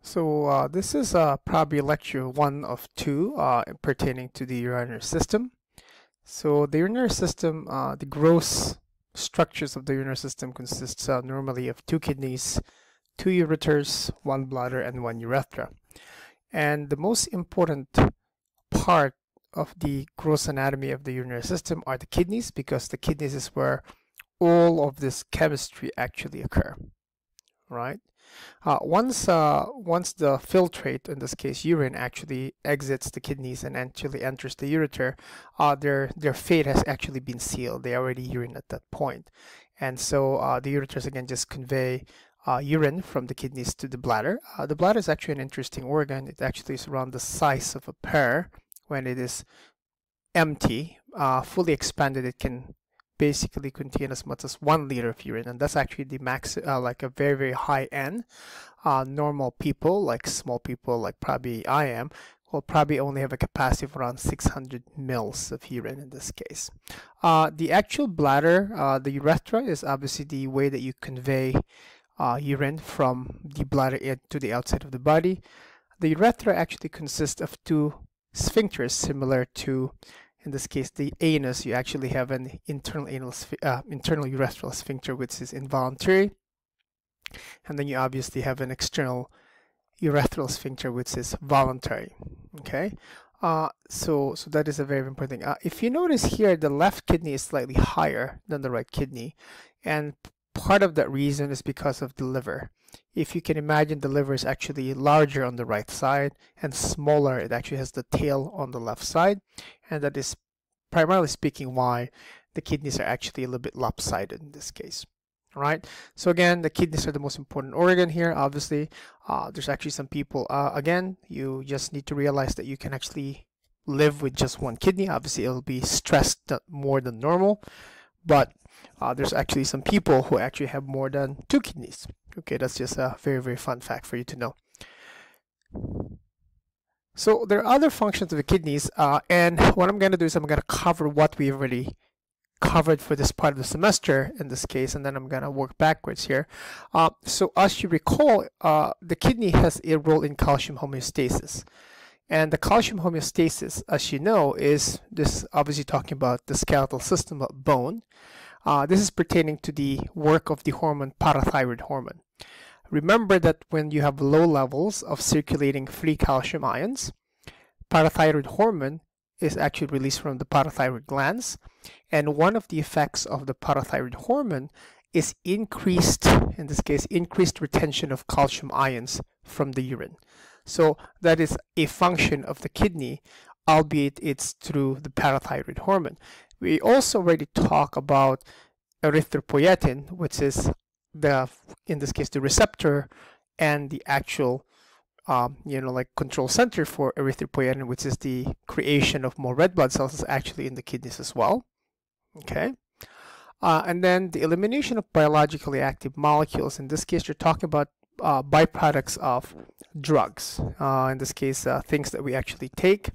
So this is probably lecture 1 of 2 pertaining to the urinary system. So the urinary system, the gross structures of the urinary system consists normally of 2 kidneys, 2 ureters, 1 bladder, and 1 urethra. And the most important part of the gross anatomy of the urinary system are the kidneys, because the kidneys is where all of this chemistry actually occur, right? Once the filtrate, in this case urine, actually exits the kidneys and actually enters the ureter, their fate has actually been sealed. They already urine at that point, and so the ureters again just convey urine from the kidneys to the bladder. The bladder is actually an interesting organ. It actually is around the size of a pear. When it is empty, fully expanded, it can basically contain as much as 1 liter of urine, and that's actually the max, like a very, very high end. Normal people, like small people, like probably I am, will probably only have a capacity of around 600 mils of urine in this case. The actual bladder, the urethra, is obviously the way that you convey urine from the bladder to the outside of the body. The urethra actually consists of 2 sphincters, similar to, in this case, the anus. You actually have an internal urethral sphincter, which is involuntary, and then you obviously have an external urethral sphincter, which is voluntary. Okay, so that is a very important thing. If you notice here, the left kidney is slightly higher than the right kidney, and part of that reason is because of the liver. If you can imagine, the liver is actually larger on the right side and smaller. It actually has the tail on the left side, and that is primarily speaking why the kidneys are actually a little bit lopsided in this case. All right, so again, the kidneys are the most important organ here. Obviously, there's actually some people, again, you just need to realize that you can actually live with just 1 kidney. Obviously, it'll be stressed more than normal, but there's actually some people who actually have more than 2 kidneys. Okay, that's just a very, very fun fact for you to know. So there are other functions of the kidneys, and what I'm going to do is I'm going to cover what we already covered for this part of the semester in this case, and then I'm going to work backwards here. So as you recall, the kidney has a role in calcium homeostasis. And the calcium homeostasis, as you know, is this obviously talking about the skeletal system of bone. This is pertaining to the work of the hormone parathyroid hormone. Remember that when you have low levels of circulating free calcium ions, parathyroid hormone is actually released from the parathyroid glands, and one of the effects of the parathyroid hormone is increased, in this case, increased retention of calcium ions from the urine. So that is a function of the kidney, albeit it's through the parathyroid hormone. We also already talk about erythropoietin, which is in this case, the receptor and the actual, like control center for erythropoietin, which is the creation of more red blood cells, is actually in the kidneys as well. Okay. And then the elimination of biologically active molecules. In this case, you're talking about byproducts of drugs. In this case, things that we actually take,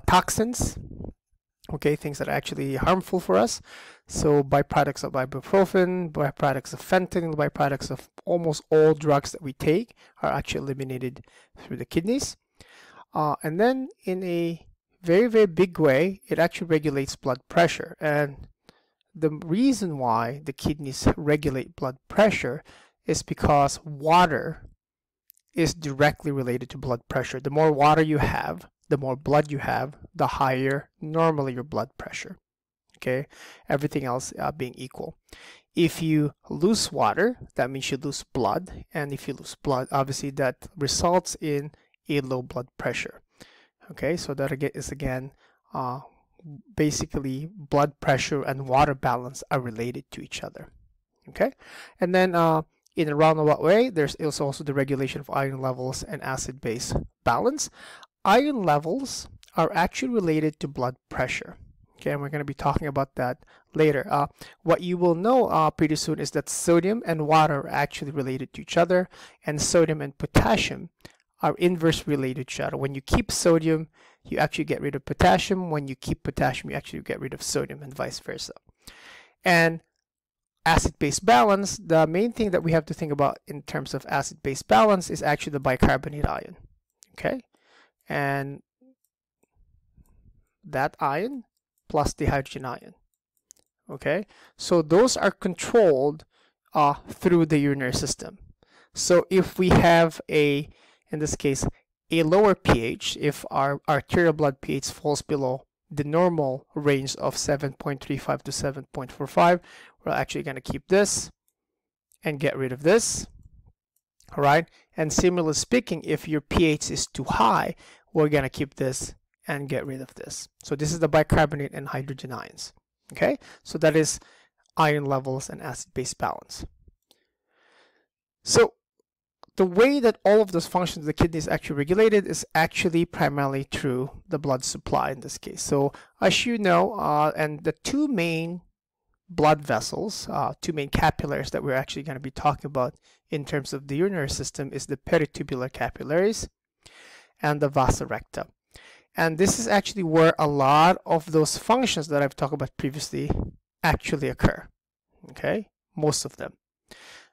toxins, okay, things that are actually harmful for us. So byproducts of ibuprofen, byproducts of fentanyl, byproducts of almost all drugs that we take are actually eliminated through the kidneys. And then in a very, very big way, it actually regulates blood pressure. And the reason why the kidneys regulate blood pressure is because water is directly related to blood pressure. The more water you have, the more blood you have, the higher normally your blood pressure. Okay, everything else being equal. If you lose water, that means you lose blood, and if you lose blood, obviously that results in a low blood pressure. Okay, so that is again basically blood pressure and water balance are related to each other. Okay, and then in a roundabout way, there's also the regulation of iron levels and acid-base balance. Iron levels are actually related to blood pressure. Okay, and we're going to be talking about that later. What you will know pretty soon is that sodium and water are actually related to each other, and sodium and potassium are inverse related to each other. When you keep sodium, you actually get rid of potassium. When you keep potassium, you actually get rid of sodium, and vice versa. And acid-base balance, the main thing that we have to think about in terms of acid-base balance is actually the bicarbonate ion. Okay, and that ion plus the hydrogen ion. Okay, so those are controlled through the urinary system. So if we have in this case, a lower pH, if our arterial blood pH falls below the normal range of 7.35 to 7.45, we're actually going to keep this and get rid of this. All right, and similarly speaking, if your pH is too high, we're going to keep this and get rid of this. So this is the bicarbonate and hydrogen ions. Okay, so that is ion levels and acid-base balance. So the way that all of those functions of the kidney is actually regulated is actually primarily through the blood supply in this case. So as you know, and the two main blood vessels, two main capillaries that we're actually going to be talking about in terms of the urinary system is the peritubular capillaries and the vasa recta. And this is actually where a lot of those functions that I've talked about previously actually occur. Okay, most of them.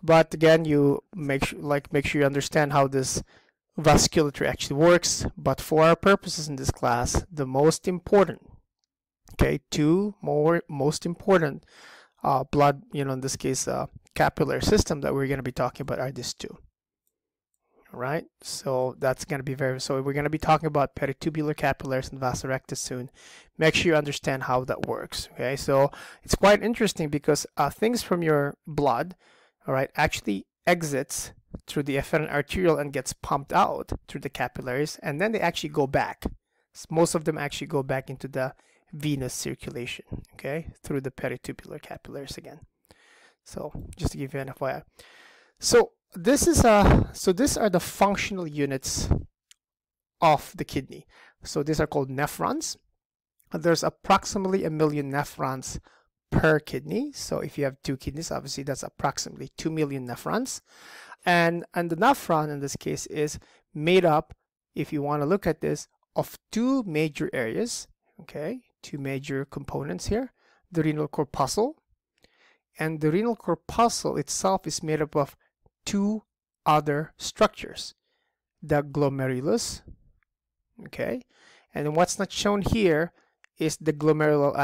But again, you make sure you understand how this vasculature actually works. But for our purposes in this class, the most important, okay, most important blood, in this case, capillary system that we're going to be talking about are these two. All right, so that's going to be so we're going to be talking about peritubular capillaries and vasa recta soon. Make sure you understand how that works. Okay, so it's quite interesting because things from your blood, all right, actually exits through the efferent arteriole and gets pumped out through the capillaries, and then they actually go back. Most of them actually go back into the venous circulation, okay, through the peritubular capillaries again. So just to give you an FYI. So this is these are the functional units of the kidney. So these are called nephrons. There's approximately 1 million nephrons per kidney. So if you have 2 kidneys, obviously that's approximately 2 million nephrons. And the nephron in this case is made up, if you want to look at this, of 2 major areas. Okay, 2 major components here. The renal corpuscle. And the renal corpuscle itself is made up of 2 other structures, the glomerulus, okay, and what's not shown here is the glomerular,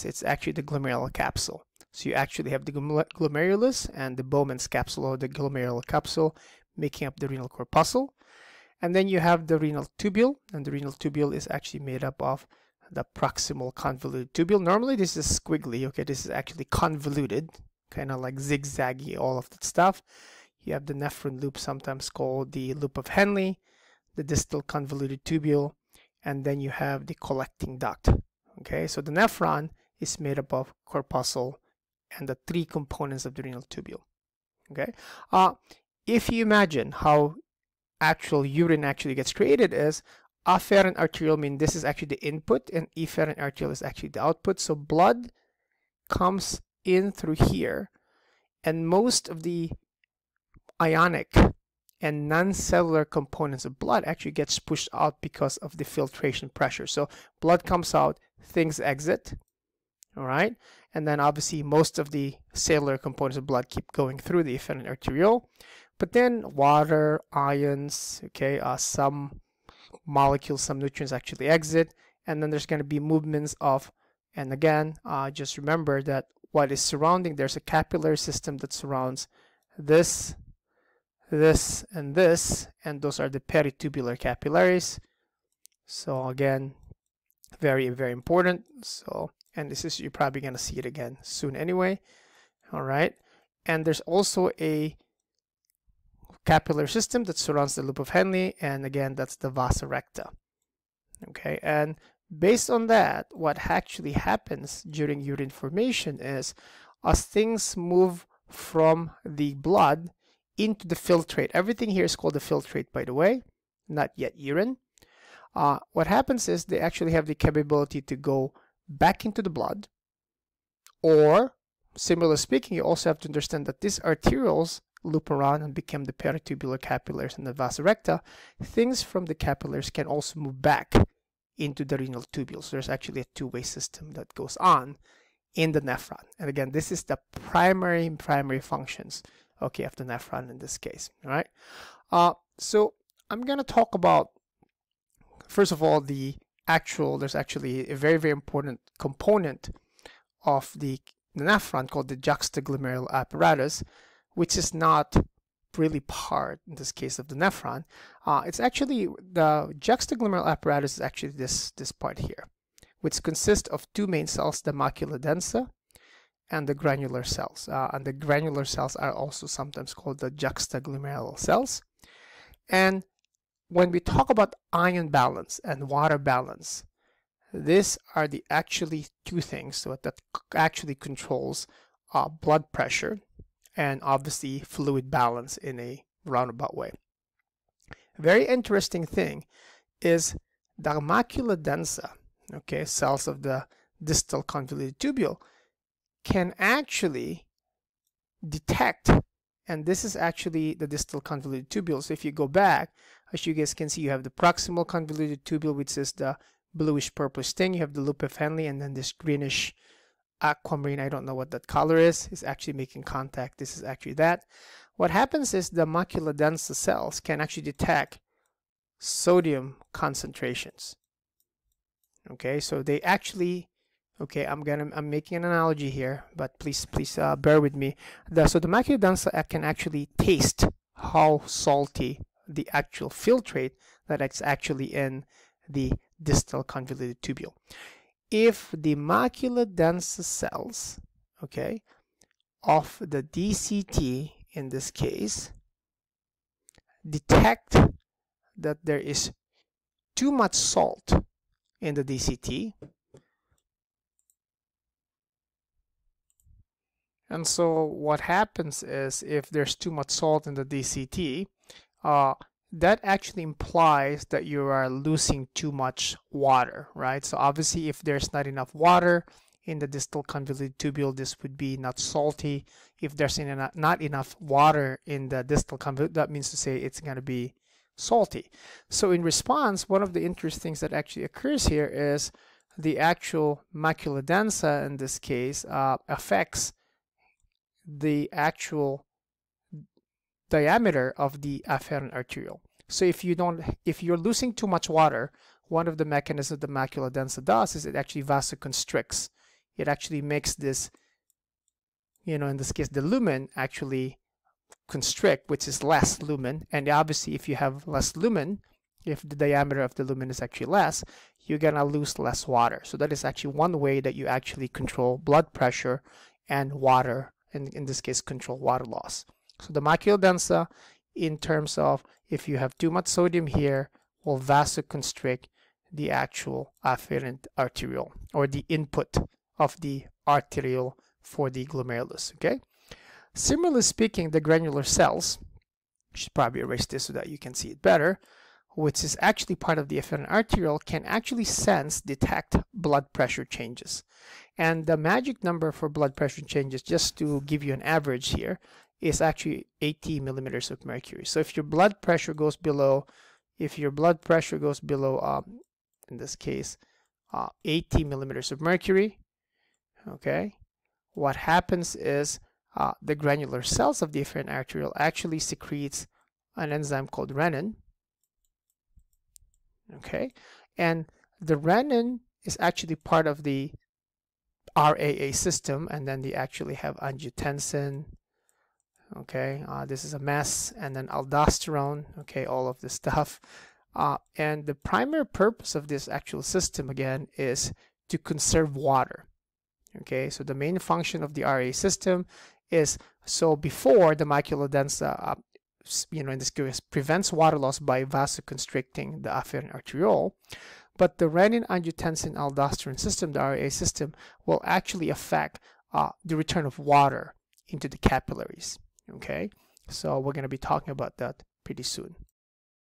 it's actually the glomerular capsule. So you actually have the glomerulus and the Bowman's capsule, or the glomerular capsule, making up the renal corpuscle, and then you have the renal tubule, and the renal tubule is actually made up of the proximal convoluted tubule. Normally this is squiggly, okay, this is actually convoluted, kind of like zigzaggy, all of that stuff. You have the nephron loop, sometimes called the loop of Henle, the distal convoluted tubule, and then you have the collecting duct. Okay, so the nephron is made up of corpuscle and the 3 components of the renal tubule. Okay, if you imagine how actual urine actually gets created is afferent arteriole, mean this is actually the input, and efferent arteriole is actually the output. So blood comes in through here, and most of the ionic and non-cellular components of blood actually gets pushed out because of the filtration pressure. So blood comes out, things exit, all right, and then obviously most of the cellular components of blood keep going through the efferent arteriole, but then water, ions, okay, some molecules, some nutrients actually exit, and then there's going to be movements of, and again, just remember that what is surrounding, there's a capillary system that surrounds this, and this, and those are the peritubular capillaries. So again, very, very important. So, and this is, you're probably going to see it again soon anyway. All right, and there's also a capillary system that surrounds the loop of Henle, and again, that's the vasa recta. Okay, and based on that, what actually happens during urine formation is, as things move from the blood into the filtrate, everything here is called the filtrate, by the way, not yet urine. What happens is they actually have the capability to go back into the blood, or similarly speaking, you also have to understand that these arterioles loop around and become the peritubular capillaries and the vasa recta. Things from the capillaries can also move back into the renal tubules. So there's actually a 2-way system that goes on in the nephron. And again, this is the primary functions, okay, of the nephron in this case. All right. So I'm going to talk about, first of all, there's actually a very important component of the nephron called the juxtaglomerular apparatus, which is not really part, in this case, of the nephron. It's actually, the juxtaglomerular apparatus is actually this part here, which consists of two main cells, the macula densa and the granular cells. And the granular cells are also sometimes called the juxtaglomerular cells. And when we talk about ion balance and water balance, these are the actually two things that actually controls blood pressure and obviously fluid balance in a roundabout way. A very interesting thing is the macula densa, okay, cells of the distal convoluted tubule, can actually detect, and this is actually the distal convoluted tubule. So if you go back, as you guys can see, you have the proximal convoluted tubule, which is the bluish purplish thing. You have the loop of Henle, and then this greenish aquamarine, I don't know what that color is actually making contact. This is actually that. What happens is the macula densa cells can actually detect sodium concentrations. Okay, so they actually, okay, I'm making an analogy here, but please bear with me. So the macula densa can actually taste how salty the actual filtrate that's actually in the distal convoluted tubule. If the macula densa cells, okay, of the DCT in this case detect that there is too much salt in the DCT, and so what happens is, if there's too much salt in the DCT, that actually implies that you are losing too much water, right? So obviously, if there's not enough water in the distal convoluted tubule, this would be not salty. If there's not enough water in the distal convoluted, that means to say it's going to be salty. So in response, one of the interesting things that actually occurs here is the actual macula densa in this case affects the actual diameter of the afferent arteriole. So if you're losing too much water, one of the mechanisms the macula densa does is it actually vasoconstricts. It actually makes this, in this case, the lumen actually constrict, which is less lumen. And obviously, if you have less lumen, if the diameter of the lumen is actually less, you're gonna lose less water. So that is actually one way that you actually control blood pressure and water, and in this case, control water loss. So the macula densa, in terms of if you have too much sodium here, will vasoconstrict the actual afferent arteriole, or the input of the arteriole for the glomerulus. Okay. Similarly speaking, the granular cells, I should probably erase this so that you can see it better, which is actually part of the afferent arteriole, can actually detect blood pressure changes. And the magic number for blood pressure changes, just to give you an average here, is actually 80 millimeters of mercury. So if your blood pressure goes below, in this case, 80 millimeters of mercury, okay, what happens is the granular cells of the afferent arteriole actually secretes an enzyme called renin. Okay, and the renin is actually part of the RAA system, and then they actually have angiotensin. Okay, this is a mess, and then aldosterone. Okay, all of this stuff. And the primary purpose of this actual system, again, is to conserve water. Okay, so the main function of the RAA system is, so before the macula densa, in this case, prevents water loss by vasoconstricting the afferent arteriole, but the renin, angiotensin, aldosterone system, the RAA system, will actually affect the return of water into the capillaries. Okay, so we're going to be talking about that pretty soon.